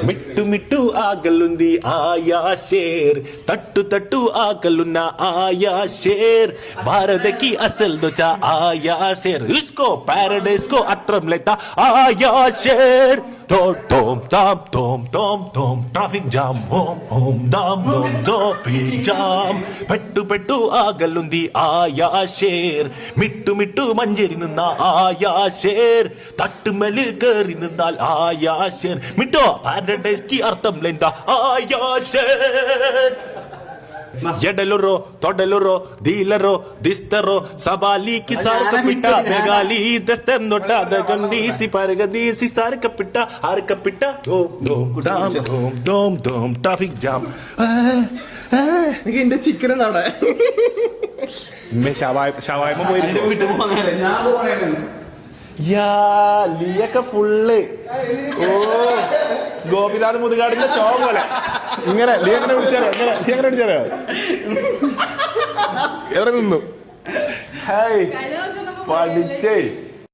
మిట్టు మిట్టు ఆకలుంది ఆయా షేర్ తట్టు తట్టు ఆకలున్న ఆయా షేర్ భారతకి అసలు దోచా ఆయా షేర్ ఇస్కో ప్యారడైస్ కో అట్రం లేతా ఆయా షేర్ టోమ్ టామ్ టోమ్ టోమ్ టోమ్ ట్రాఫిక్ జామ్ హోమ్ హోమ్ దామ్ హోమ్ ట్రాఫిక్ జామ్ పెట్టు పెట్టు ఆకలుంది ఆయా షేర్ మిట్టు మిట్టు మంజరి നിന്ന ആയാ ഷേർ തട്ടുമല് കേറി നിന്നാൽ ആയാ ഷേർ മിട്ടോ പാരഡൈസ് కి అర్థం లేందా ఆయా షేర్ ఎడలురో తొడలురో దీలరో దిస్తరో సబాలికి సార్క పిట్ట మెగాలి దస్తం నొట్ట దగందీసి పరగదీసి సార్క పిట్ట హార్క పిట్ట దోమ్ దోమ్ డామ్ దోమ్ దోమ్ దోమ్ ట్రాఫిక్ జామ్ എന്റെ ചിക്കൻ അവിടെ ഷവായ്മ പോയിട്ട് ലിയൊക്കെ ഫുള്ള് ഓ ഗോപിനാഥ് മുതുകാടിന്റെ ഷോ പോലെ ഇങ്ങനെ ലീ എങ്ങനെ വിളിച്ചാലോ ലീ എങ്ങനെ വിളിച്ചാലോ എവിടെ നിന്നു ഹായ് പഠിച്ചേ